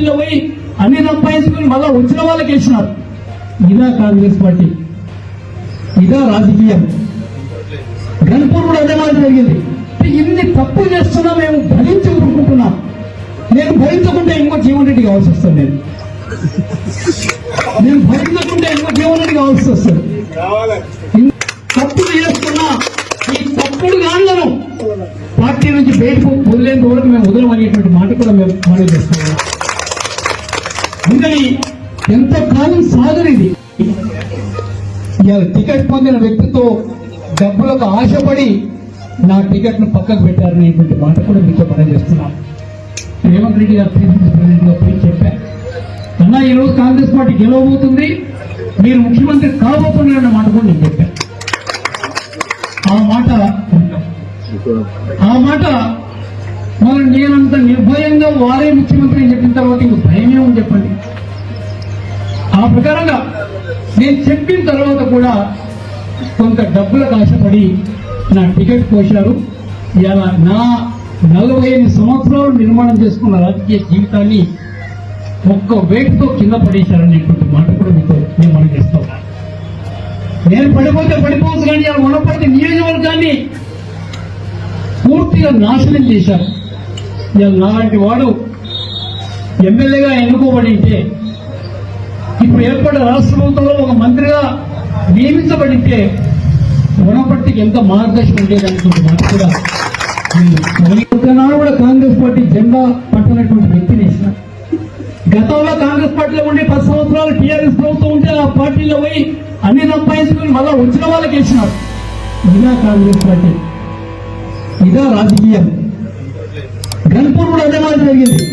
పార్టీలో పోయి అన్ని సంపాదించుకుని మళ్ళా వచ్చిన వాళ్ళకి వేసినారు. ఇదా కాంగ్రెస్ పార్టీ, ఇదా రాజకీయం. గన్పూర్ కూడా అదే మాదిరి జరిగింది. ఇన్ని తప్పు చేస్తున్నా మేము భరించి ఊరుకుంటున్నాం. నేను భరించకుంటే ఇంకో జీవన్ రెడ్డి కావాల్సి వస్తుంది. నేను భరించకుంటే ఇంకో జీవన్ రెడ్డి కావాల్సి వస్తుంది. తప్పులు చేస్తున్నా ఈ తప్పుడు గాండ్లను పార్టీ నుంచి బయటకు వదిలేంత వరకు మేము వదలమనేటువంటి మాట కూడా మేము మనవి చేస్తున్నాం. అందుకని ఎంతకాలం సాగనిది ఇవాళ టికెట్ పొందిన వ్యక్తితో డబ్బులకు ఆశపడి నా టికెట్ ను పక్కకు పెట్టారనేటువంటి మాట కూడా మీతో మనం చేస్తున్నాం. రేవంత్ రెడ్డి గారు ప్రెసిడెంట్ గా పోయి చెప్పారు, అన్నా ఈరోజు కాంగ్రెస్ పార్టీ గెలవబోతుంది, మీరు ముఖ్యమంత్రి కాబోతున్నారన్న మాట కూడా నేను చెప్పాను. ఆ మాట మరి నేనంత నిర్భయంగా వారే ముఖ్యమంత్రి అని చెప్పిన తర్వాత ఇంక భయమే ఉంది చెప్పండి. ఆ ప్రకారంగా నేను చెప్పిన తర్వాత కూడా కొంత డబ్బులకు ఆశపడి నా టికెట్ కోశారు. ఇలా నా 45 సంవత్సరాలు నిర్మాణం చేసుకున్న రాజకీయ జీవితాన్ని ఒక్క వేటుతో కింద పడేశారనేటువంటి మాట కూడా మీతో నేను మనం చేస్తా ఉన్నాను. నేను పడిపోతే పడిపోవచ్చు, కానీ ఆ వనపర్తి నియోజకవర్గాన్ని పూర్తిగా నాశనం చేశారు. ఇలా నాలాంటి వాడు ఎమ్మెల్యేగా ఎన్నుకోబడి ఉంటే, ఇప్పుడు ఏర్పడ్డ రాష్ట్ర ప్రభుత్వంలో ఒక మంత్రిగా నియమించబడితే వనపర్తికి ఎంత మార్గదర్శనం ఉండేదనేటువంటి మాట కూడా నాడు కూడా కాంగ్రెస్ పార్టీ జెండా పట్టనటువంటి వ్యక్తిని ఇచ్చిన. గతంలో కాంగ్రెస్ పార్టీలో ఉండి 10 సంవత్సరాలు టీఆర్ఎస్ ప్రభుత్వం ఉంటే ఆ పార్టీలో పోయి అన్ని సంపాదించుకుని మళ్ళా వచ్చిన వాళ్ళకి వేసినారు. ఇదా కాంగ్రెస్ పార్టీ, ఇదా రాజకీయం. గన్పూర్ కూడా అదే మాదిరి జరిగింది.